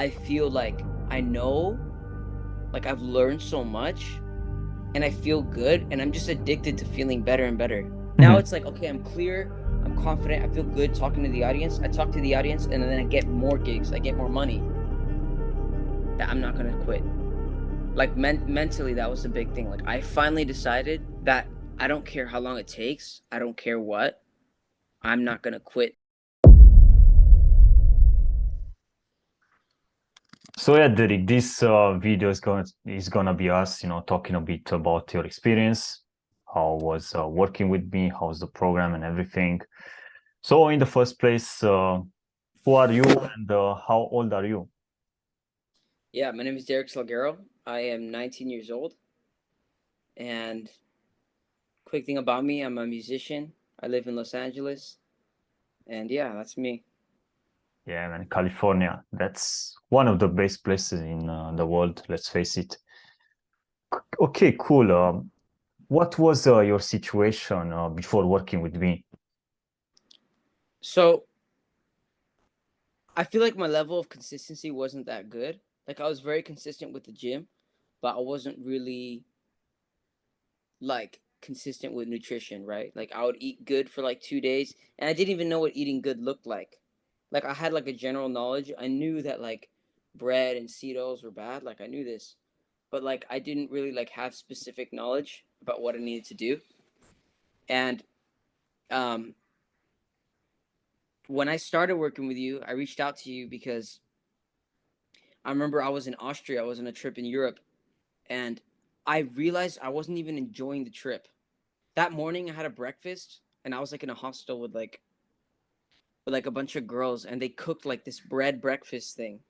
I feel like I know, like I've learned so much and I feel good and I'm just addicted to feeling better and better. Now Mhm. it's like, okay, I'm clear, I'm confident, I feel good talking to the audience. I talk to the audience and then I get more gigs, I get more money that I'm not gonna quit. Like mentally, that was the big thing. Like I finally decided that I don't care how long it takes, I don't care what, I'm not gonna quit. So yeah, Derek, this video is gonna be us, talking a bit about your experience, how was working with me, how's the program and everything. So in the first place, who are you and how old are you? Yeah, my name is Derick. I am 19 years old, and quick thing about me, I'm a musician. I live in Los Angeles, and yeah, that's me. Yeah, man, California. That's one of the best places in the world. Let's face it. Okay, cool. What was your situation before working with me? So I feel like my level of consistency wasn't that good. Like I was very consistent with the gym, but I wasn't really like consistent with nutrition, right? Like I would eat good for like 2 days, and I didn't even know what eating good looked like. Like I had like a general knowledge. I knew that like bread and Cereals were bad. Like I knew this, but like I didn't really like have specific knowledge about what I needed to do. And um, when I started working with you, I reached out to you because I remember I was in Austria. I was on a trip in Europe, and I realized I wasn't even enjoying the trip. That morning, I had a breakfast, and I was like in a hostel with like a bunch of girls, and they cooked like this bread breakfast thing,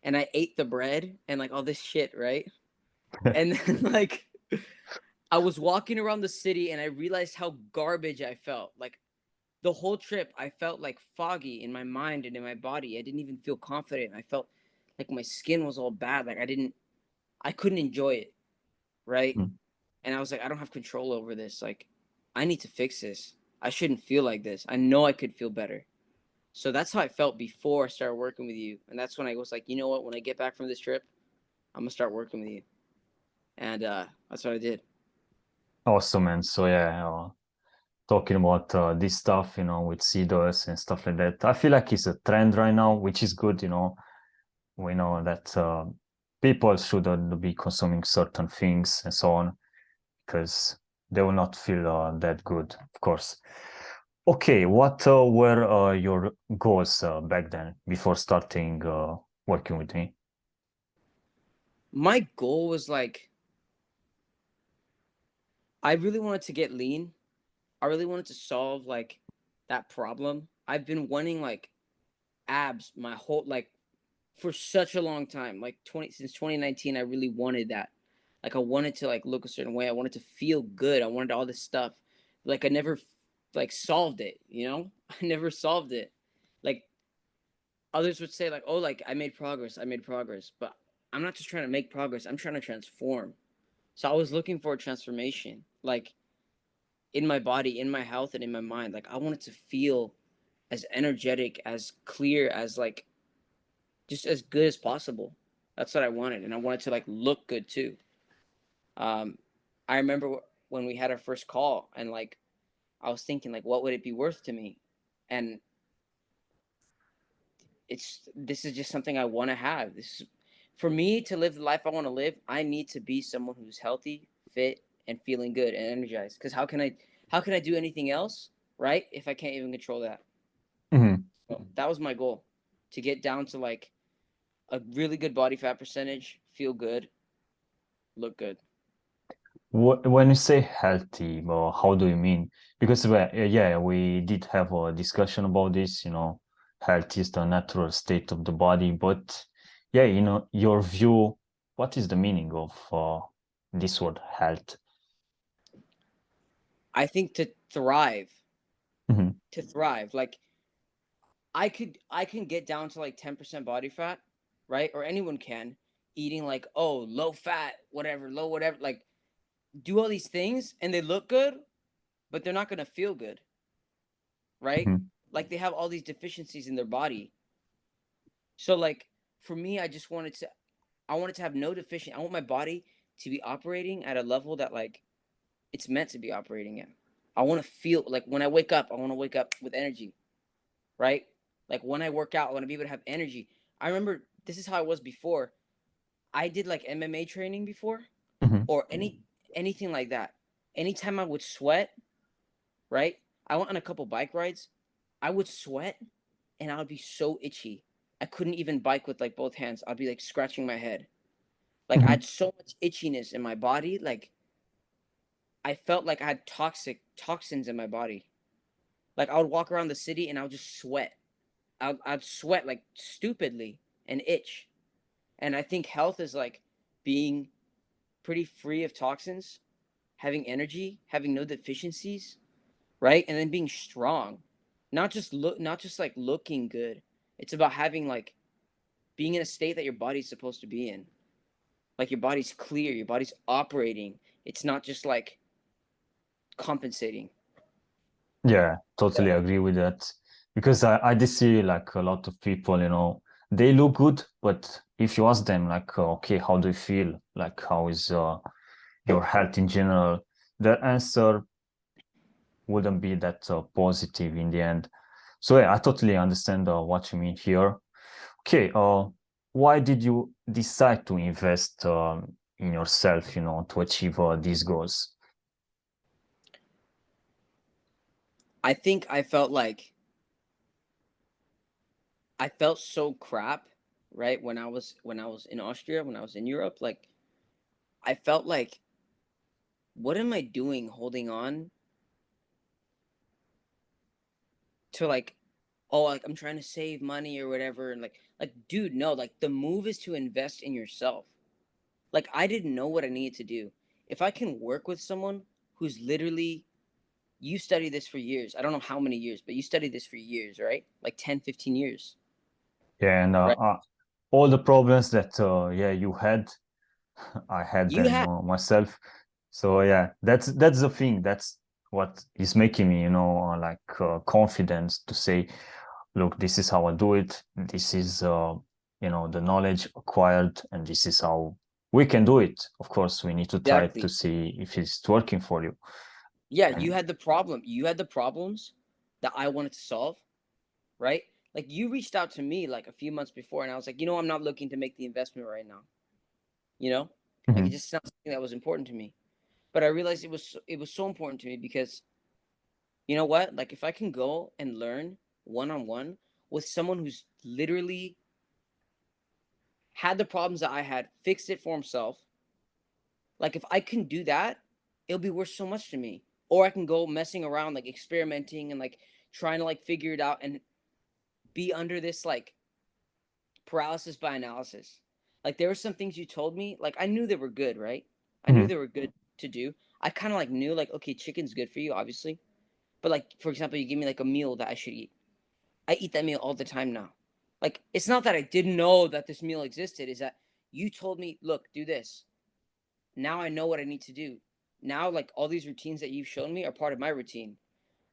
and I ate the bread and like all this shit, right? And then like I was walking around the city, and I realized how garbage I felt. Like the whole trip, I felt like foggy in my mind and in my body. I didn't even feel confident. I felt like my skin was all bad. Like I couldn't enjoy it, right? Mm. And I was like, I don't have control over this. Like, I need to fix this. I shouldn't feel like this. I know I could feel better. So that's how I felt before I started working with you. And that's when I was like, you know what? When I get back from this trip, I'm gonna start working with you. And that's what I did. Awesome, man. So yeah, talking about this stuff, with seeders and stuff like that. I feel like it's a trend right now, which is good. We know that people shouldn't be consuming certain things and so on because they will not feel that good, of course. Okay, what were your goals back then before starting working with me? My goal was like, I really wanted to get lean. I really wanted to solve like that problem. I've been wanting like abs my whole like for such a long time. Like 20 since 2019, I really wanted that. Like I wanted to like look a certain way. I wanted to feel good. I wanted all this stuff. Like I never like solved it, you know? I never solved it. Like others would say like, "Oh, like I made progress. I made progress." But I'm not just trying to make progress. I'm trying to transform. So I was looking for a transformation. Like in my body, in my health and in my mind. Like I wanted to feel as energetic, as clear, as like just as good as possible. That's what I wanted, and I wanted to like look good too. Um, I remember when we had our first call, and like I was thinking, like, what would it be worth to me? And it's this is just something I want to have. This is for me to live the life I want to live. I need to be someone who's healthy, fit, and feeling good and energized. Because how can I do anything else, right? If I can't even control that. Mhm. So that was my goal, to get down to like a really good body fat percentage, feel good, look good. When you say healthy, how do you mean? Because yeah, we did have a discussion about this. Health is the natural state of the body, but yeah, your view, what is the meaning of this word health? I think Mhm. to thrive, like I can get down to like 10% body fat, right? Or anyone can, eating like, oh, low fat, whatever, low whatever, like do all these things and they look good, but they're not gonna feel good, right? Mhm. Like they have all these deficiencies in their body. So like for me, I wanted to have no deficient. I want my body to be operating at a level that like it's meant to be operating at. I want to feel like when I wake up, I want to wake up with energy, right? Like when I work out, I want to be able to have energy. I remember this is how I was before. I did like MMA training before Mhm. or anything like that. Anytime I would sweat, right? I went on a couple bike rides. I would sweat and I would be so itchy. I couldn't even bike with like both hands. I'd be like scratching my head. Like I Mhm. had so much itchiness in my body. Like I felt like I had toxins in my body. Like I would walk around the city and I would just sweat. I'd sweat like stupidly and itch. And I think health is like being pretty free of toxins, having energy, having no deficiencies, right? And then being strong. Not just like looking good. It's about having like being in a state that your body's supposed to be in. Like your body's clear, your body's operating. It's not just like compensating. Yeah, totally Yeah. agree with that. Because I did see like a lot of people, they look good, but if you ask them like, okay, how do you feel? Like, how is your health in general? The answer wouldn't be that positive in the end. So yeah, I totally understand what you mean here. Okay, why did you decide to invest in yourself, to achieve these goals? I think I felt so crap, right? When I was in Austria, when I was in Europe, like I felt like what am I doing holding on to like oh like I'm trying to save money or whatever and like dude no like the move is to invest in yourself. Like I didn't know what I needed to do. If I can work with someone who's literally you study this for years. I don't know how many years, but you studied this for years, right? Like 10, 15 years, Yeah, and right? all the problems that yeah you had, I had You them have myself. So yeah, that's the thing. That's what is making me, like confidence to say, look, this is how I do it. This is the knowledge acquired, and this is how we can do it. Of course, we need to try to exactly. see if it's working for you. Yeah, you And had the problem. You had the problems that I wanted to solve, right? Like you reached out to me like a few months before, and I was like, you know, I'm not looking to make the investment right now. You know, like it Mhm, just sounds something that was important to me. But I realized it was so important to me because you know what? Like if I can go and learn one on one with someone who's literally had the problems that I had, fixed it for himself. Like if I can do that, it'll be worth so much to me. Or I can go messing around, like experimenting and like trying to like figure it out and be under this like paralysis by analysis. Like there were some things you told me, like I knew they were good, right? I knew mhm, they were good to do. I kind of like knew like okay, chicken's good for you, obviously. But like for example, you give me like a meal that I should eat. I eat that meal all the time now. Like it's not that I didn't know that this meal existed, is that you told me, look, do this. Now I know what I need to do. Now like all these routines that you've shown me are part of my routine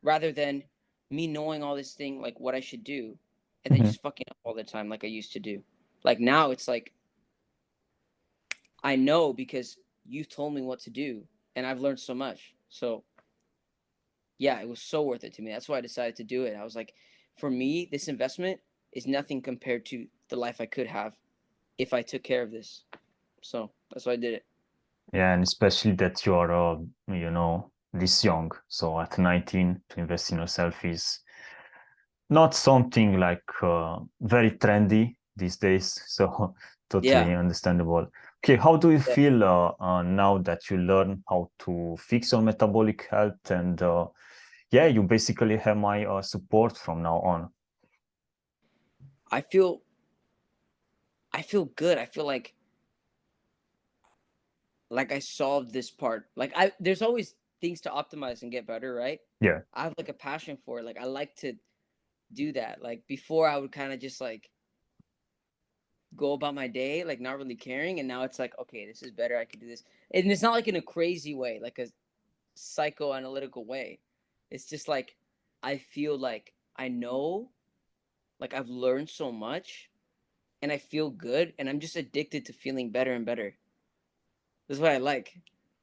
rather than me knowing all this thing like what I should do and then mhm. just fucking up all the time like I used to do. Like now it's like I know because you've told me what to do and I've learned so much. So, yeah, it was so worth it to me. That's why I decided to do it. I was like, for me, this investment is nothing compared to the life I could have if I took care of this. So, that's why I did it. Yeah, and especially that you are, this young. So at 19, to invest in yourself is not something like very trendy these days. So Yeah. totally understandable. Okay, how do you Yeah. feel now that you learn how to fix your metabolic health? And yeah, you basically have my support from now on. I feel I feel good. I feel like I solved this part. Like I there's always things to optimize and get better, right? Yeah. I have like a passion for it. Like I like to do that. Like before I would kind of just like go about my day like not really caring and now it's like okay, this is better. I could do this. And it's not like in a crazy way, like a psychoanalytical way. It's just like I feel like I know like I've learned so much and I feel good, and I'm just addicted to feeling better and better. That's what I like.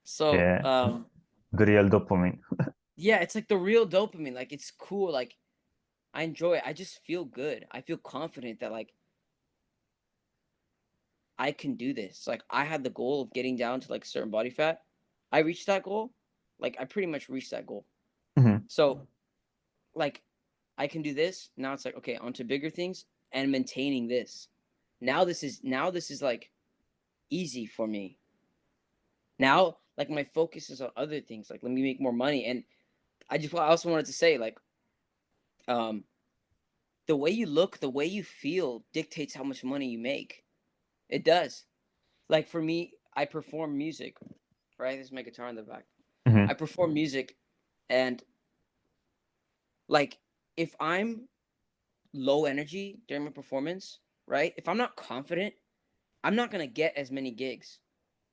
So, Yeah, the real dopamine. yeah, it's like the real dopamine. Like it's cool. Like I enjoy it. I just feel good. I feel confident that like I can do this. Like I had the goal of getting down to like certain body fat. I reached that goal. Like I pretty much reached that goal. Mhm, So like I can do this. Now it's like okay, on to bigger things and maintaining this. Now this is like easy for me. Now like my focus is on other things. Like let me make more money. And I also wanted to say like um the way you look, the way you feel dictates how much money you make. It does. Like for me, I perform music, right? There's my guitar in the back. I mhm, perform music and like if I'm low energy during my performance, right? If I'm not confident, I'm not going to get as many gigs.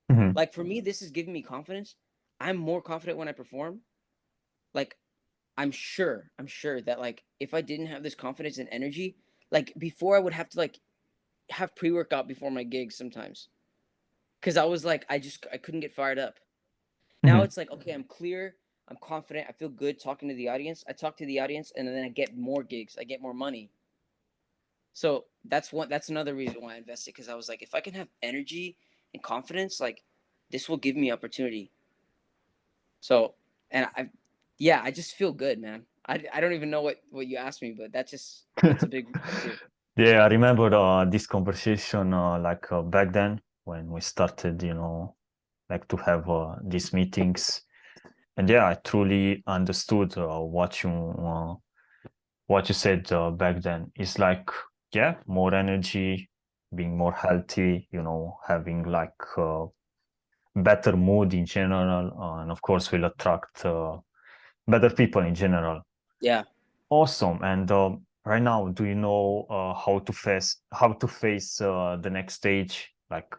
mhm, Like for me, this is giving me confidence. I'm more confident when I perform. Like I'm sure that like if I didn't have this confidence and energy, like before I would have to like have pre-workout before my gigs sometimes. Cuz I was like I couldn't get fired up. Now mhm. it's like okay, I'm clear, I'm confident, I feel good talking to the audience. I talk to the audience and then I get more gigs, I get more money. So that's another reason why I invested because I was like if I can have energy and confidence, like this will give me opportunity. So and I yeah, I just feel good, man. I don't even know what you asked me, but that's a big reason too. Yeah, I remember this conversation back then when we started, like to have these meetings. And yeah, I truly understood what you said back then. It's like, yeah, more energy, being more healthy, having like better mood in general, and of course will attract better people in general. Yeah. Awesome. And right now, do you know how to face the next stage? Like,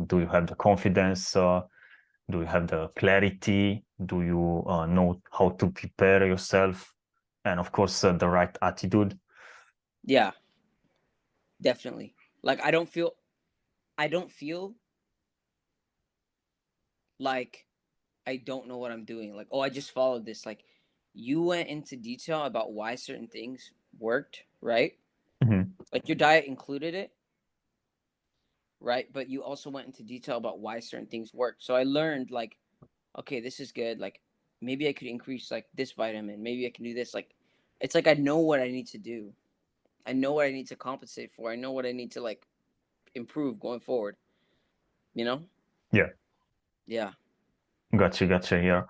do you have the confidence? Do you have the clarity? Do you know how to prepare yourself? And of course, the right attitude. Yeah, definitely. Like I don't feel like I don't know what I'm doing. Like, oh, I just followed this. Like, you went into detail about why certain things worked, right? Mhm. Like, your diet included it, right? But you also went into detail about why certain things worked. So I learned, like, okay, this is good. Like, maybe I could increase, like, this vitamin. Maybe I can do this. Like, it's like I know what I need to do. I know what I need to compensate for. I know what I need to, like, improve going forward, you know? Yeah, Yeah. gotcha here.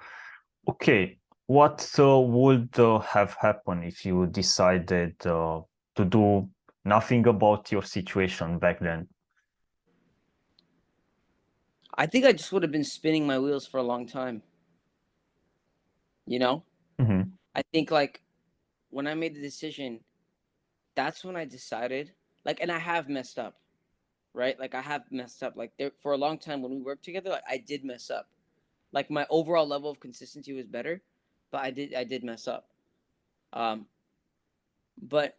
Okay, what would have happened if you decided to do nothing about your situation back then? I think I just would have been spinning my wheels for a long time, you know? Hmm. I think, like, when I made the decision, that's when I decided, like, and I have messed up, right? Like, I have messed up. Like, there for a long time when we worked together, like, I did mess up. Like, my overall level of consistency was better, but I did mess up. Um, but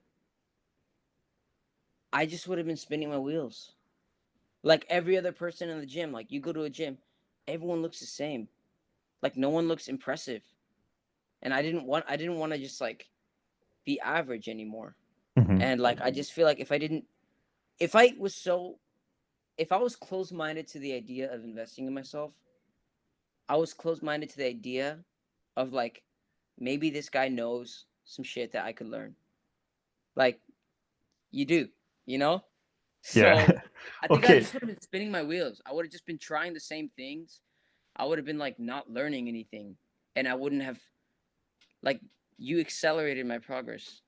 I just would have been spinning my wheels. Like every other person in the gym, like you go to a gym, everyone looks the same. Like no one looks impressive. And I didn't want to just like be average anymore. Hmm. And like I just feel like if I was so if I was closed-minded to the idea of investing in myself, I was closed-minded to the idea of like maybe this guy knows some shit that I could learn. Like you do, you know? So Yeah. I think I Okay. just would have been spinning my wheels. I would have just been trying the same things. I would have been like not learning anything. And I wouldn't have like you accelerated my progress.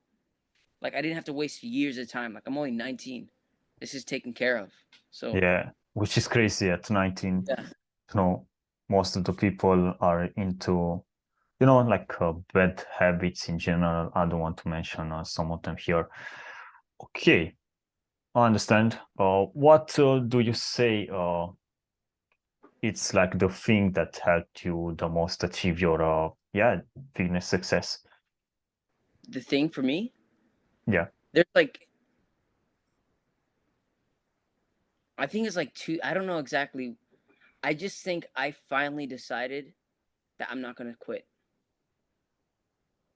Like I didn't have to waste years of time. Like I'm only 19. This is taken care of. So Yeah, which is crazy at 19. yeah. You know, most of the people are into, like bad habits in general. I don't want to mention some of them here. Okay, I understand. What do you say? It's like the thing that helped you the most achieve your, yeah, fitness success. The thing for me, Yeah. there's like I think it's like two. I don't know exactly. I just think I finally decided that I'm not gonna quit.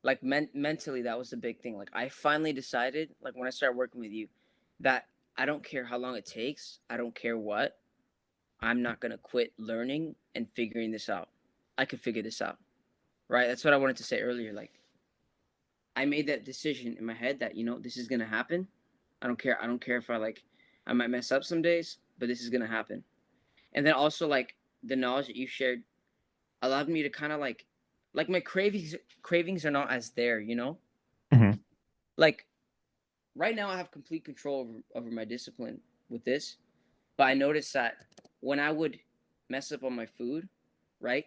Like mentally, that was the big thing. Like I finally decided, like when I started working with you, that I don't care how long it takes. I don't care what. I'm not gonna quit learning and figuring this out. I could figure this out. Right? That's what I wanted to say earlier. Like I made that decision in my head that this is gonna happen. I don't care. I don't care if I might mess up some days, but this is gonna happen. And then also like the knowledge that you shared allowed me to kind of like my cravings are not as there. Hmm. Like right now I have complete control over my discipline with this, but I noticed that when I would mess up on my food, right,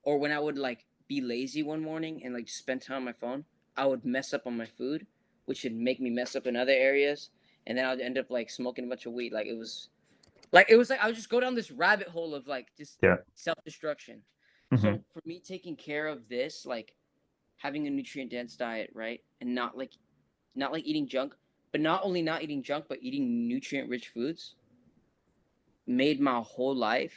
or when I would like be lazy one morning and like spend time on my phone, I would mess up on my food, which would make me mess up in other areas, and then I'd end up like smoking a bunch of weed. Like I would just go down this rabbit hole of like just Yeah. self destruction. Hmm. So for me, taking care of this, like having a nutrient dense diet, right, and not like eating junk, but not only not eating junk, but eating nutrient rich foods, made my whole life,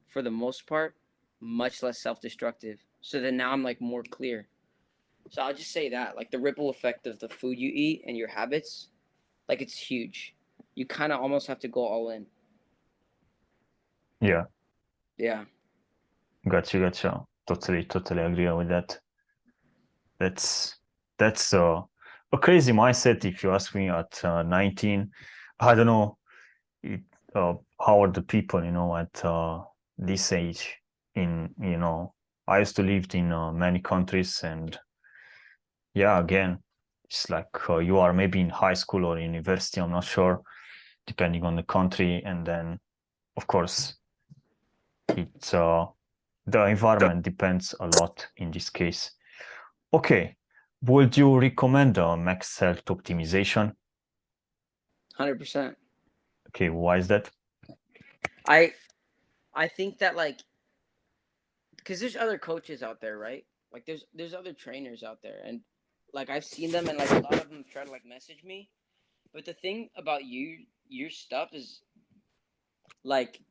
for the most part, much less self destructive. So then now I'm like more clear. So I'll just say that, like the ripple effect of the food you eat and your habits, like it's huge. You kind of almost have to go all in. Yeah. Yeah. Gotcha. Gotcha. Totally agree with that. That's that's a crazy mindset if you ask me at 19. I don't know it, how are the people, at this age I used to live in many countries, and yeah, again, it's like you are maybe in high school or university, I'm not sure, depending on the country. And then, of course, it's the environment depends a lot in this case. Okay, would you recommend max health optimization? 100%. Okay, why is that? I I think that like because there's other coaches out there, right? Like there's other trainers out there, and like I've seen them, and like a lot of them try to like message me. But the thing about your stuff is like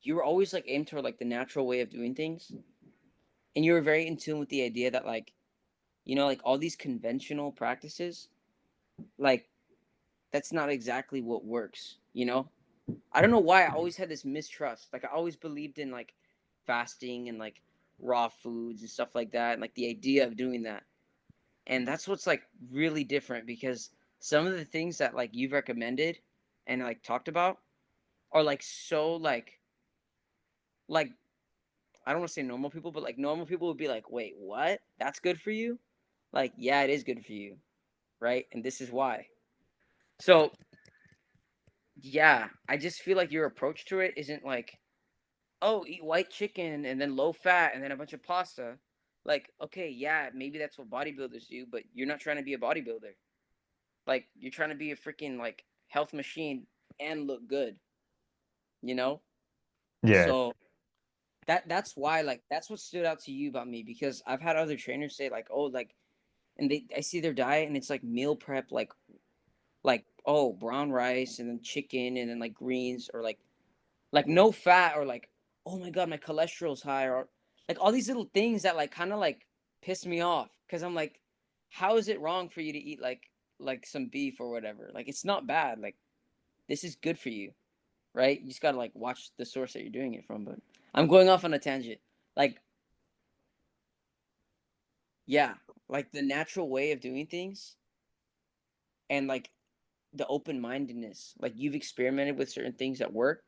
you were always like aimed toward like the natural way of doing things, and you were very in tune with the idea that like like all these conventional practices, like that's not exactly what works. I don't know why I always had this mistrust. Like I always believed in like fasting and like raw foods and stuff like that, and like the idea of doing that. And that's what's like really different because some of the things that like you've recommended and like talked about are like so like I don't want to say normal people, but like normal people would be like, "Wait, what? That's good for you?" Like, yeah, it is good for you, right? And this is why. So, yeah, I just feel like your approach to it isn't like, "Oh, eat white chicken and then low fat and then a bunch of pasta." Like, okay, yeah, maybe that's what bodybuilders do, but you're not trying to be a bodybuilder. Like, you're trying to be a freaking like health machine and look good, you know? Yeah, So, that's why like that's what stood out to you about me because I've had other trainers say like, "Oh, like and I see their diet and it's like meal prep like oh brown rice and then chicken and then like greens or like no fat or like oh my god my cholesterol's high or like all these little things that like kind of like piss me off because I'm like how is it wrong for you to eat like some beef or whatever, like it's not bad, like this is good for you, right? You just gotta like watch the source that you're doing it from. But I'm going off on a tangent. Like yeah, like the natural way of doing things and like the open mindedness. Like you've experimented with certain things that work,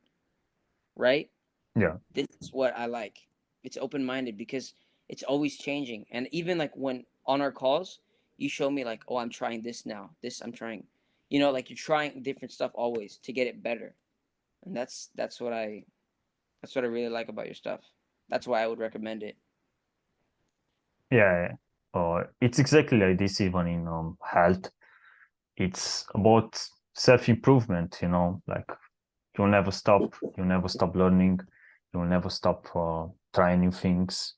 right? yeah, This is what I like. It's open minded because it's always changing. And even like when on our calls, you show me like, oh, I'm trying this now. This I'm trying. Like you're trying different stuff always to get it better. And that's what I really like about your stuff. That's why I would recommend it. yeah. It's exactly like this even in health. It's about self-improvement, like you'll never stop learning, you'll never stop trying new things.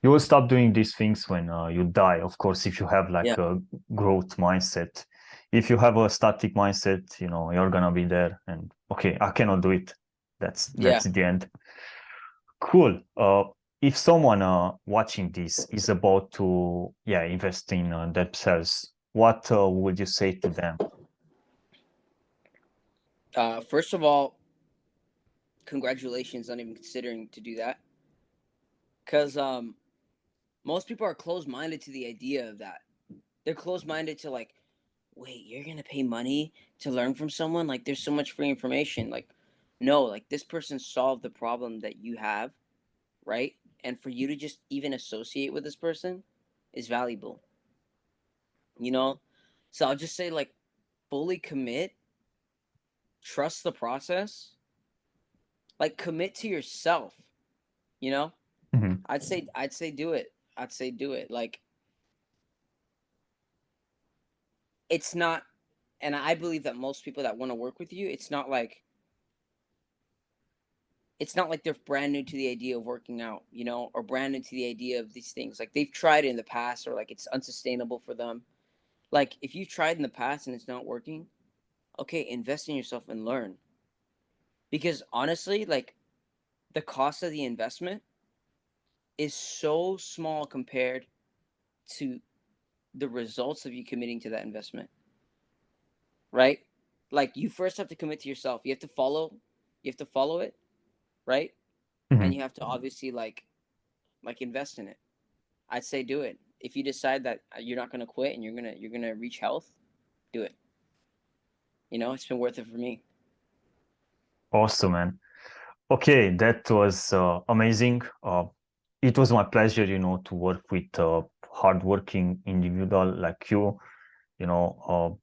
You will stop doing these things when you die. Of course, if you have Yeah. like a growth mindset, If you have a static mindset, you're gonna be there and okay, I cannot do it. That's Yeah. the end. Cool. If someone watching this is about to invest in themselves, what would you say to them? First of all, congratulations on even considering to do that, because most people are closed minded to the idea of that. They're closed minded to like, wait, you're gonna pay money to learn from someone? Like, there's so much free information. Like, no, like this person solved the problem that you have, right? And for you to just even associate with this person is valuable, you know? So I'll just say, like, fully commit, trust the process, like, commit to yourself, you know? Mhm. I'd say do it. I'd say do it. Like, it's not, and I believe that most people that want to work with you, it's not like they're brand new to the idea of working out, or brand new to the idea of these things. Like, they've tried it in the past, or like it's unsustainable for them. Like, if you've tried in the past and it's not working, okay, invest in yourself and learn. Because honestly, like, the cost of the investment is so small compared to the results of you committing to that investment, right? Like, you first have to commit to yourself. You have to follow it, right? And Mhm. you have to obviously like invest in it. I'd say do it. If you decide that you're not gonna quit and you're gonna reach health, do it. It's been worth it for me. Awesome, man. Okay, that was amazing. It was my pleasure, to work with a hardworking individual like you. You know,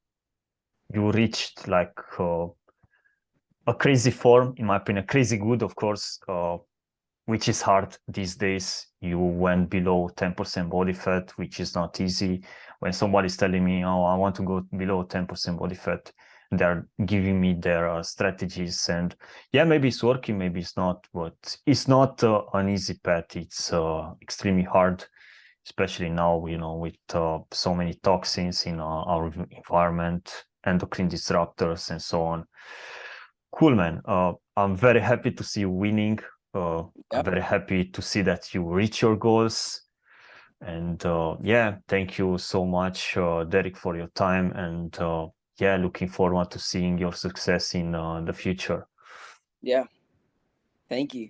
you reached like a crazy form, in my opinion, crazy good, of course, which is hard these days. You went below 10% body fat, which is not easy. When somebody's telling me, oh, I want to go below 10% body fat, they're giving me their strategies. And yeah, maybe it's working, maybe it's not, but it's not an easy path. It's extremely hard, especially now, with so many toxins in our environment, endocrine disruptors, and so on. Cool, man. I'm very happy to see you winning. I'm Yep. very happy to see that you reach your goals. And thank you so much, Derek, for your time. And looking forward to seeing your success in the future. Yeah. Thank you.